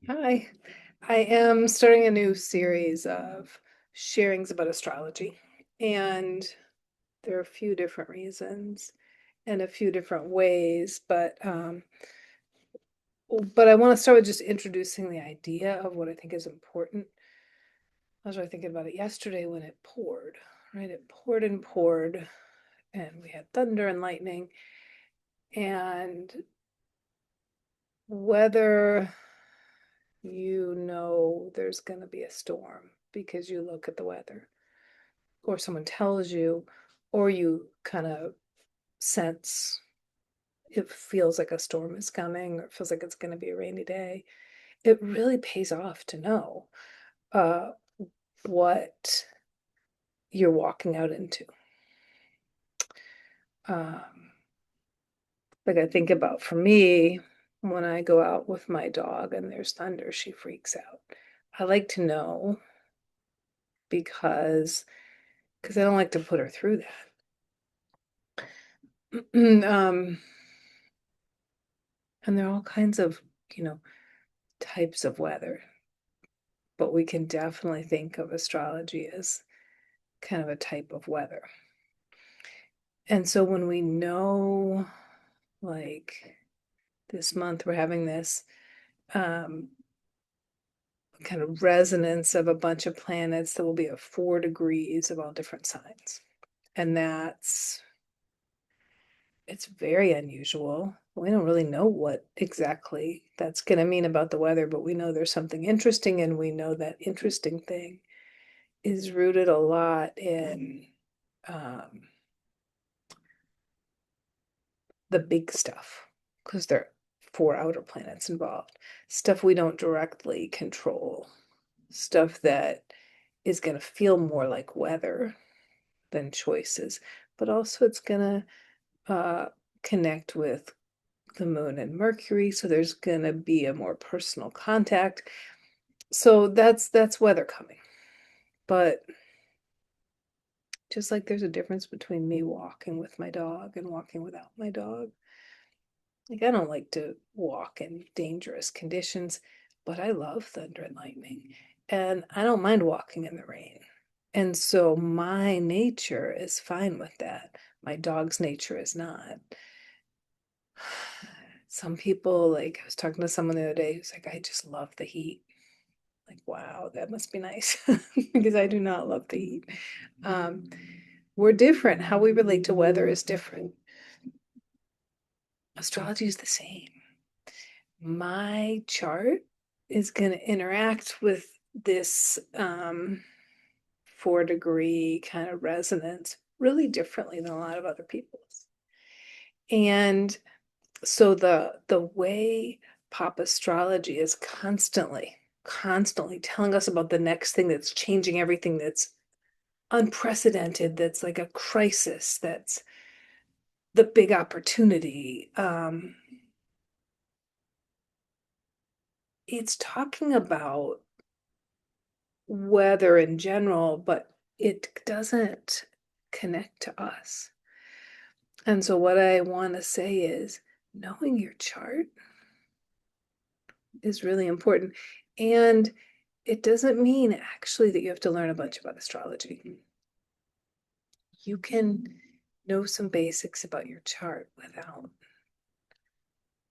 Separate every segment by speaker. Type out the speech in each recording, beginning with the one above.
Speaker 1: Hi, I am starting a new series of sharings about astrology, and there are a few different reasons and a few different ways, but I want to start with just introducing the idea of what I think is important. I was really thinking about it yesterday when it poured, right? It poured and poured, and we had thunder and lightning, and whether you know there's going to be a storm because you look at the weather or someone tells you, or you kind of sense it feels like a storm is coming, or it feels like it's going to be a rainy day, it really pays off to know uh, what you're walking out into. Um, like I think about for me, when I go out with my dog and there's thunder, she freaks out. I like to know because I don't like to put her through that. And there are all kinds of, you know, types of weather, but we can definitely think of astrology as kind of a type of weather. And so when we know, like this month, we're having this um, kind of resonance of a bunch of planets that will be at 4 degrees of all different signs. And it's very unusual. We don't really know what exactly that's going to mean about the weather, but we know there's something interesting, and we know that interesting thing is rooted a lot in um, the big stuff, because there are 4 outer planets involved, stuff we don't directly control, stuff that is going to feel more like weather than choices, but also it's going to connect with the moon and Mercury, so there's going to be a more personal contact. So that's weather coming. But just like there's a difference between me walking with my dog and walking without my dog. Like, I don't like to walk in dangerous conditions, but I love thunder and lightning. And I don't mind walking in the rain. And so my nature is fine with that. My dog's nature is not. Some people, like, I was talking to someone the other day who's like, I just love the heat. Like, wow, that must be nice because I do not love the heat. Um, we're different. How we relate to weather is different. Astrology is the same. My chart is going to interact with this 4 degree kind of resonance really differently than a lot of other people's. And so the way pop astrology is constantly telling us about the next thing that's changing everything, that's unprecedented, that's like a crisis, that's the big opportunity. It's talking about weather in general, but it doesn't connect to us. And so, what I want to say is knowing your chart is really important. And it doesn't mean actually that you have to learn a bunch about astrology. You can know some basics about your chart without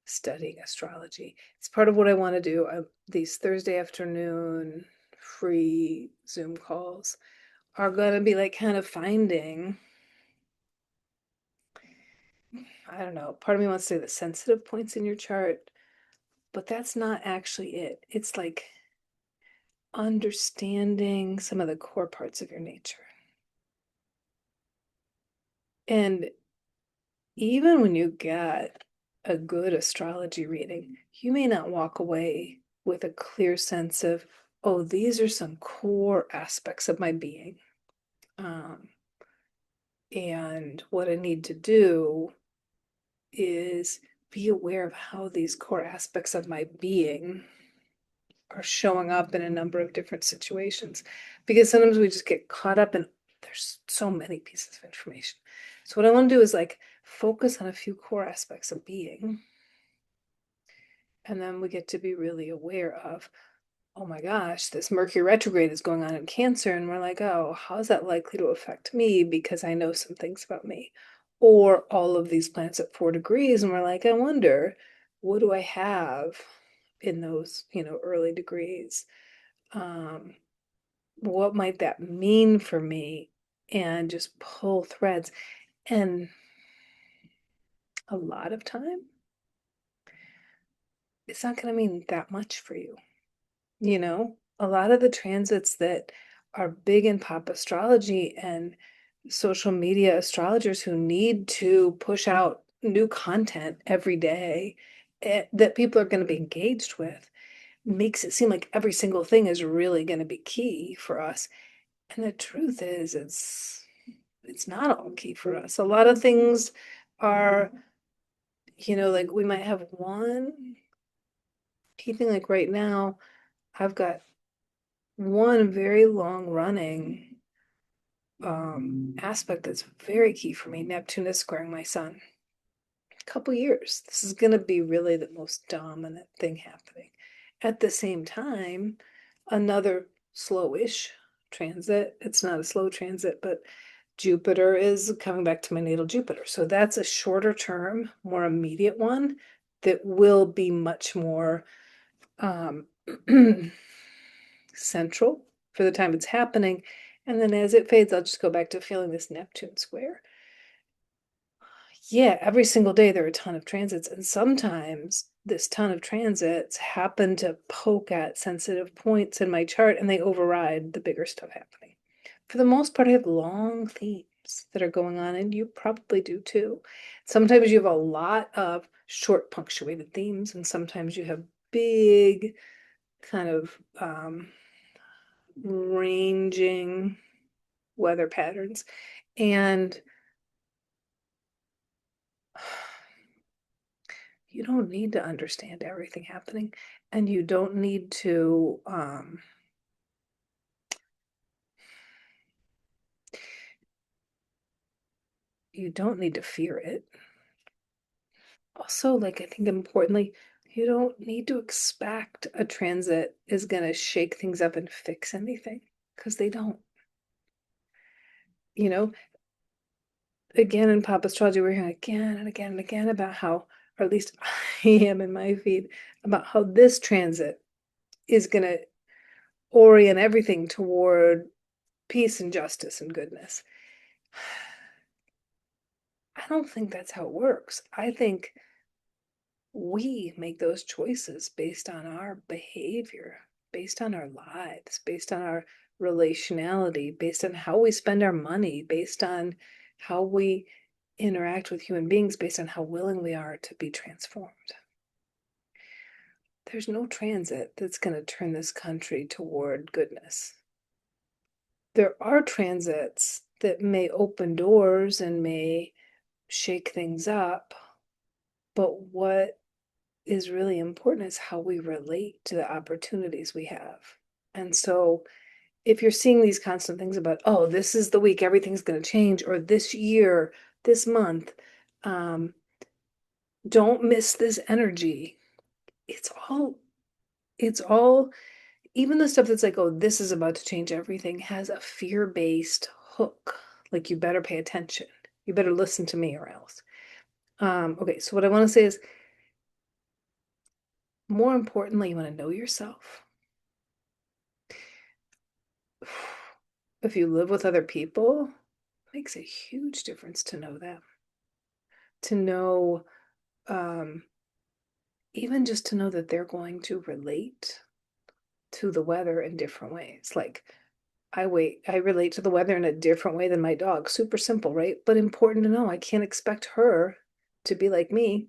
Speaker 1: studying astrology. It's part of what I want to do. These Thursday afternoon free Zoom calls are going to be like kind of finding, I don't know, part of me wants to say the sensitive points in your chart, but that's not actually it. It's like understanding some of the core parts of your nature. And even when you get a good astrology reading, you may not walk away with a clear sense of, oh, these are some core aspects of my being. Um, and what I need to do is be aware of how these core aspects of my being are showing up in a number of different situations. Because sometimes we just get caught up in, there's so many pieces of information. So what I want to do is like focus on a few core aspects of being And then we get to be really aware of, oh my gosh, this Mercury retrograde is going on in Cancer. And we're like, oh, how's that likely to affect me? Because I know some things about me. Or all of these planets at 4 degrees. And we're like, I wonder, what do I have in those, early degrees? What might that mean for me? And just pull threads. And a lot of time, it's not going to mean that much for you. A lot of the transits that are big in pop astrology and social media astrologers who need to push out new content every day that people are going to be engaged with makes it seem like every single thing is really going to be key for us. And the truth is, it's not all key for us. A lot of things are, like we might have one key thing, like right now, I've got one very long running aspect that's very key for me. Neptune is squaring my sun. A couple years. This is going to be really the most dominant thing happening. At the same time, another slowish transit. It's not a slow transit, but Jupiter is coming back to my natal Jupiter. So that's a shorter term, more immediate one that will be much more um, central for the time it's happening. And then as it fades, I'll just go back to feeling this Neptune square. Yeah, every single day there are a ton of transits, and sometimes this ton of transits happen to poke at sensitive points in my chart and they override the bigger stuff happening. For the most part, I have long themes that are going on, and you probably do too. Sometimes you have a lot of short punctuated themes, and sometimes you have big kind of ranging weather patterns. And you don't need to understand everything happening, and you don't need to fear it. Also, like, I think importantly, you don't need to expect a transit is going to shake things up and fix anything, because they don't. You know, again, in pop astrology, we're hearing again and again and again about how, or at least I am in my feed, about how this transit is going to orient everything toward peace and justice and goodness. I don't think that's how it works. I think we make those choices based on our behavior, based on our lives, based on our relationality, based on how we spend our money, based on how we interact with human beings, based on how willing we are to be transformed. There's no transit that's going to turn this country toward goodness. There are transits that may open doors and may shake things up, but what is really important is how we relate to the opportunities we have. And so if you're seeing these constant things about, oh, this is the week everything's going to change, or this year, this month, don't miss this energy. It's all, even the stuff that's like, oh, this is about to change everything has a fear-based hook. Like, you better pay attention. You better listen to me or else. Okay, so what I want to say is, more importantly, you want to know yourself. If you live with other people, it makes a huge difference to know them. To know, even just to know that they're going to relate to the weather in different ways. Like, I relate to the weather in a different way than my dog. Super simple, right? But important to know. I can't expect her to be like me.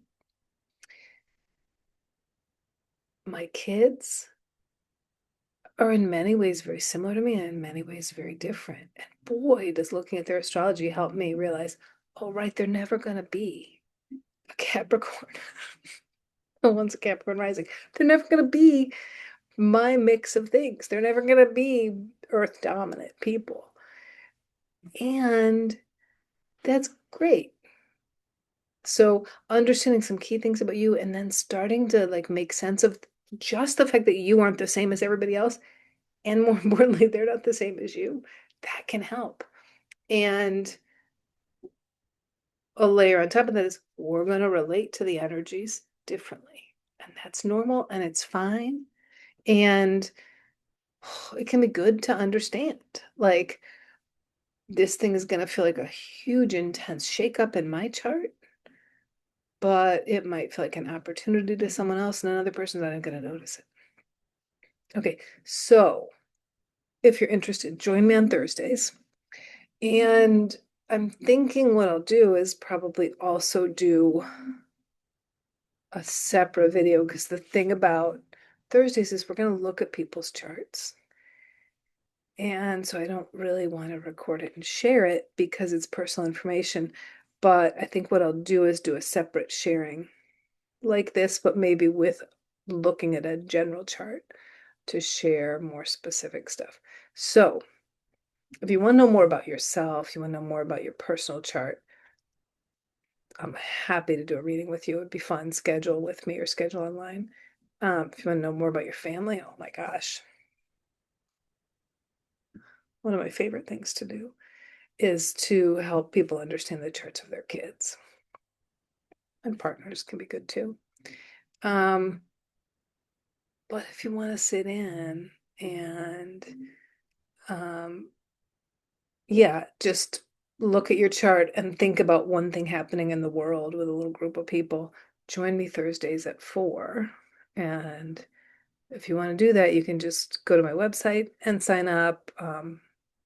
Speaker 1: My kids are in many ways very similar to me and in many ways very different. And boy, does looking at their astrology help me realize, oh, right, they're never going to be a Capricorn. No one's a Capricorn rising. They're never going to be my mix of things. They're never going to be Earth dominant people. And that's great. So understanding some key things about you and then starting to like make sense of just the fact that you aren't the same as everybody else, and more importantly, they're not the same as you, that can help. And a layer on top of that is we're going to relate to the energies differently. And that's normal and it's fine. And it can be good to understand. Like, this thing is going to feel like a huge, intense shakeup in my chart, but it might feel like an opportunity to someone else, and another person's not going to notice it. Okay, so if you're interested, join me on Thursdays. And I'm thinking what I'll do is probably also do a separate video, because the thing about Thursdays is we're going to look at people's charts. And so I don't really want to record it and share it because it's personal information. But I think what I'll do is do a separate sharing like this, but maybe with looking at a general chart to share more specific stuff. So if you want to know more about yourself, you want to know more about your personal chart, I'm happy to do a reading with you. It'd be fun. Schedule with me or schedule online. If you want to know more about your family, oh my gosh, one of my favorite things to do is to help people understand the charts of their kids. And partners can be good too. Um, but if you want to sit in and um, yeah, just look at your chart and think about one thing happening in the world with a little group of people, join me Thursdays at 4. And if you want to do that, you can just go to my website and sign up, go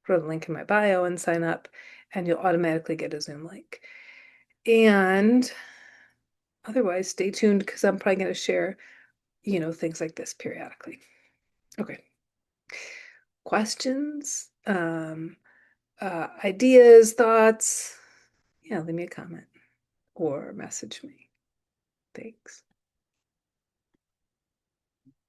Speaker 1: to the link in my bio and sign up, and you'll automatically get a Zoom link. And otherwise, stay tuned because I'm probably going to share, things like this periodically. Okay. Questions, ideas, thoughts? Yeah, leave me a comment or message me. Thanks.